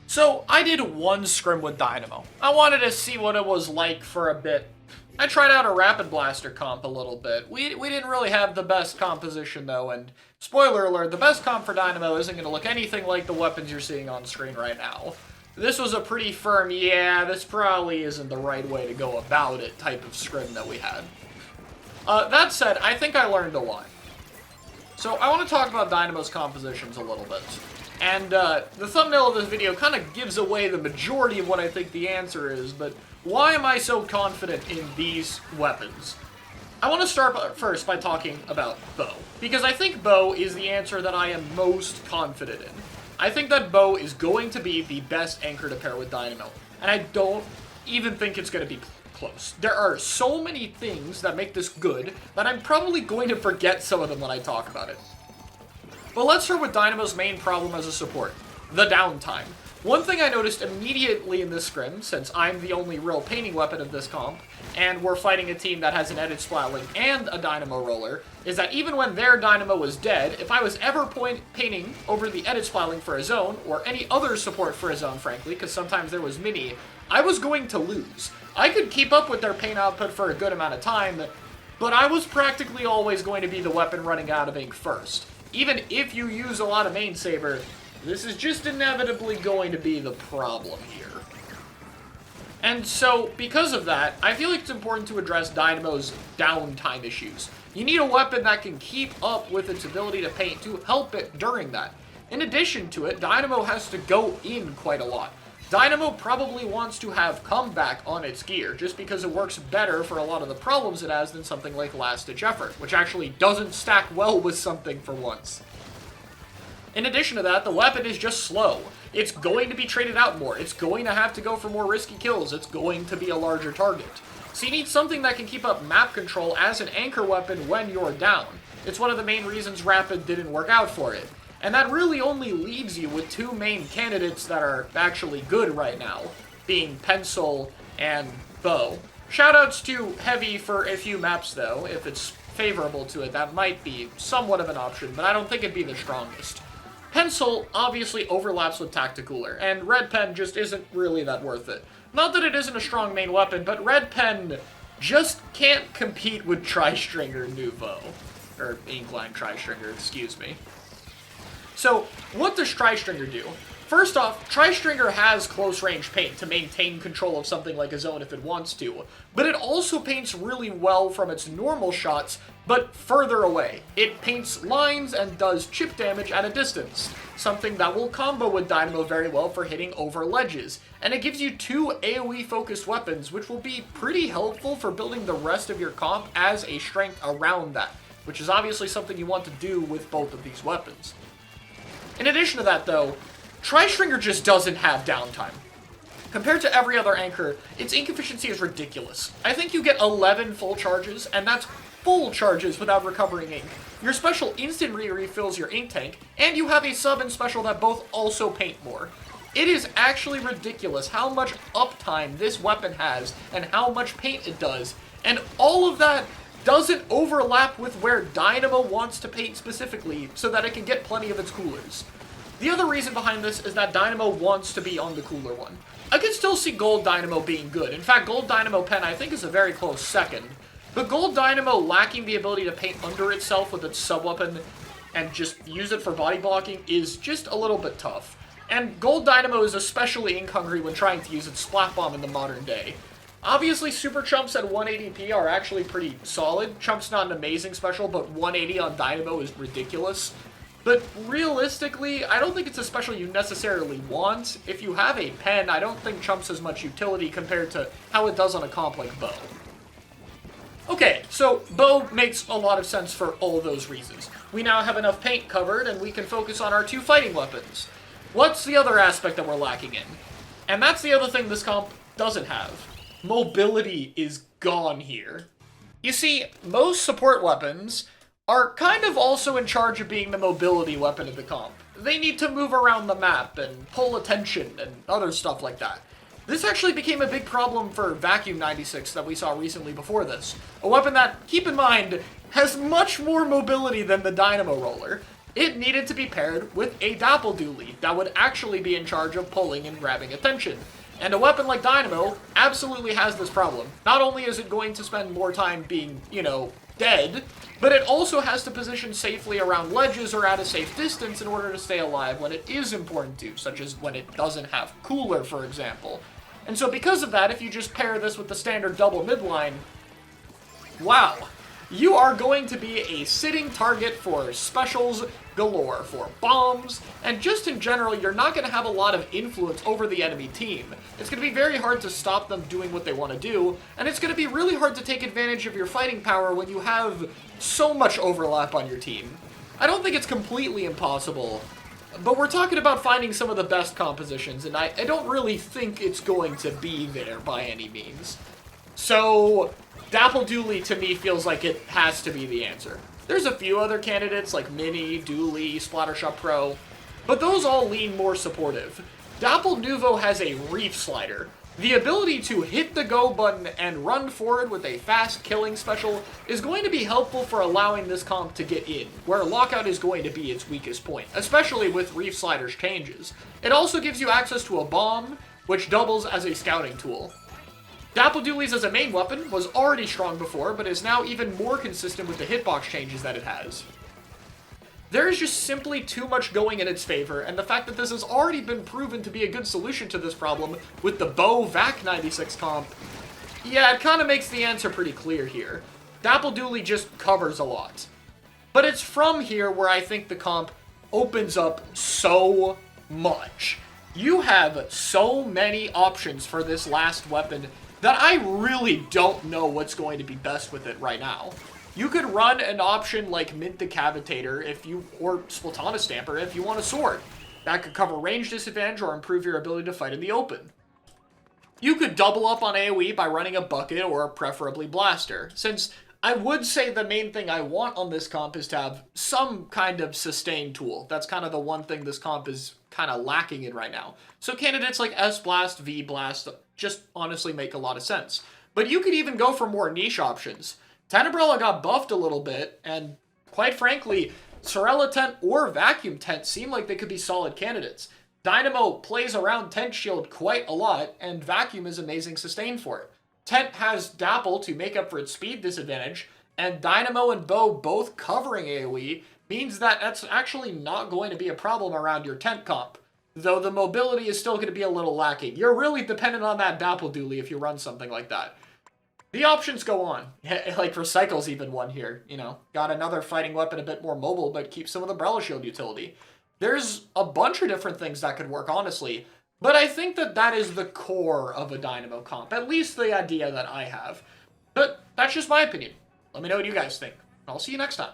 So, I did one scrim with Dynamo. I wanted to see what it was like for a bit. I tried out a Rapid Blaster comp a little bit. We didn't really have the best composition though, and spoiler alert, the best comp for Dynamo isn't going to look anything like the weapons you're seeing on screen right now. This was a pretty firm, yeah, this probably isn't the right way to go about it type of scrim that we had. That said, I think I learned a lot. So I want to talk about Dynamo's compositions a little bit. And the thumbnail of this video kind of gives away the majority of what I think the answer is, but why am I so confident in these weapons? I want to start first by talking about bow, because I think bow is the answer that I am most confident in. I think that bow is going to be the best anchor to pair with Dynamo, and I don't even think it's going to be close. There are so many things that make this good that I'm probably going to forget some of them when I talk about it. But let's start with Dynamo's main problem as a support, the downtime. One thing I noticed immediately in this scrim, since I'm the only real painting weapon of this comp, and we're fighting a team that has an edit splatling and a Dynamo roller, is that even when their Dynamo was dead, if I was ever painting over the edit splatling for a zone, or any other support for a zone frankly, because sometimes there was mini, I was going to lose. I could keep up with their paint output for a good amount of time, but I was practically always going to be the weapon running out of ink first. Even if you use a lot of main saber, this is just inevitably going to be the problem here. And so, because of that, I feel like it's important to address Dynamo's downtime issues. You need a weapon that can keep up with its ability to paint to help it during that. In addition to it, Dynamo has to go in quite a lot. Dynamo probably wants to have comeback on its gear, just because it works better for a lot of the problems it has than something like Last Ditch Effort, which actually doesn't stack well with something for once. In addition to that, the weapon is just slow. It's going to be traded out more. It's going to have to go for more risky kills. It's going to be a larger target. So you need something that can keep up map control as an anchor weapon when you're down. It's one of the main reasons Rapid didn't work out for it. And that really only leaves you with two main candidates that are actually good right now, being Pencil and Bow. Shoutouts to Heavy for a few maps though. If it's favorable to it, that might be somewhat of an option, but I don't think it'd be the strongest. Pencil obviously overlaps with Tacticooler, and Red Pen just isn't really that worth it. Not that it isn't a strong main weapon, but Red Pen just can't compete with Tri-Stringer Nouveau. Or Inkline Tri-Stringer, excuse me. So, what does Tri-Stringer do? First off, Tri-Stringer has close-range paint to maintain control of something like a zone if it wants to, but it also paints really well from its normal shots, but further away. It paints lines and does chip damage at a distance, something that will combo with Dynamo very well for hitting over ledges, and it gives you two AoE-focused weapons, which will be pretty helpful for building the rest of your comp as a strength around that, which is obviously something you want to do with both of these weapons. In addition to that, though, Tri-Stringer just doesn't have downtime. Compared to every other anchor, its ink efficiency is ridiculous. I think you get 11 full charges, and that's full charges without recovering ink. Your special instantly refills your ink tank, and you have a sub and special that both also paint more. It is actually ridiculous how much uptime this weapon has, and how much paint it does, and all of that doesn't overlap with where Dynamo wants to paint specifically, so that it can get plenty of its coolers. The other reason behind this is that Dynamo wants to be on the cooler one. I can still see Gold Dynamo being good. In fact, Gold Dynamo Pen I think is a very close second. But Gold Dynamo lacking the ability to paint under itself with its sub-weapon and just use it for body blocking is just a little bit tough. And Gold Dynamo is especially ink-hungry when trying to use its Splat Bomb in the modern day. Obviously, Super Chumps at 180p are actually pretty solid. Chump's not an amazing special, but 180 on Dynamo is ridiculous. But realistically, I don't think it's a special you necessarily want. If you have a pen, I don't think Chumps has much utility compared to how it does on a comp like Bow. Okay, so Bow makes a lot of sense for all those reasons. We now have enough paint covered, and we can focus on our two fighting weapons. What's the other aspect that we're lacking in? And that's the other thing this comp doesn't have. Mobility is gone here. You see, most support weapons are kind of also in charge of being the mobility weapon of the comp. They need to move around the map and pull attention and other stuff like that. This actually became a big problem for Vacuum 96 that we saw recently before this. A weapon that, keep in mind, has much more mobility than the Dynamo roller. it needed to be paired with a Dapple Dually that would actually be in charge of pulling and grabbing attention. And a weapon like Dynamo absolutely has this problem. Not only is it going to spend more time being, dead, but it also has to position safely around ledges or at a safe distance in order to stay alive when it is important to, such as when it doesn't have cooler, for example. And so because of that, if you just pair this with the standard double midline, wow, you are going to be a sitting target for specials galore, for bombs, and just in general, you're not going to have a lot of influence over the enemy team. It's going to be very hard to stop them doing what they want to do, and it's going to be really hard to take advantage of your fighting power when you have so much overlap on your team. I don't think it's completely impossible, but we're talking about finding some of the best compositions, and I don't really think it's going to be there by any means. So Dapple Dually to me feels like it has to be the answer. There's a few other candidates like Mini, Dually, Splattershot Pro, but those all lean more supportive. Dapple Nuvo has a Reef Slider. The ability to hit the go button and run forward with a fast killing special is going to be helpful for allowing this comp to get in, where Lockout is going to be its weakest point, especially with Reef Slider's changes. It also gives you access to a bomb, which doubles as a scouting tool. Dapple Dualies as a main weapon was already strong before, but is now even more consistent with the hitbox changes that it has. There is just simply too much going in its favor, and the fact that this has already been proven to be a good solution to this problem with the Bow VAC 96 comp, yeah, it kind of makes the answer pretty clear here. Dapple Dually just covers a lot. But it's from here where I think the comp opens up so much. You have so many options for this last weapon that I really don't know what's going to be best with it right now. You could run an option like Mint Decavitator or Splatana Stamper if you want a sword. That could cover range disadvantage or improve your ability to fight in the open. You could double up on AoE by running a Bucket or preferably Blaster, since I would say the main thing I want on this comp is to have some kind of sustain tool. That's kind of the one thing this comp is kind of lacking in right now. So candidates like S-Blast, V-Blast just honestly make a lot of sense. But you could even go for more niche options. Tenebrella got buffed a little bit, and quite frankly, Sorella Tent or Vacuum Tent seem like they could be solid candidates. Dynamo plays around Tent Shield quite a lot, and Vacuum is amazing sustain for it. Tent has Dapple to make up for its speed disadvantage, and Dynamo and Bow both covering AoE means that that's actually not going to be a problem around your Tent comp. Though the mobility is still going to be a little lacking. You're really dependent on that Dapple Dually if you run something like that. The options go on. Like Recycle's even one here, Got another fighting weapon a bit more mobile, but keeps some of the Umbrella Shield utility. There's a bunch of different things that could work, honestly. But I think that is the core of a Dynamo comp. At least the idea that I have. But that's just my opinion. Let me know what you guys think. I'll see you next time.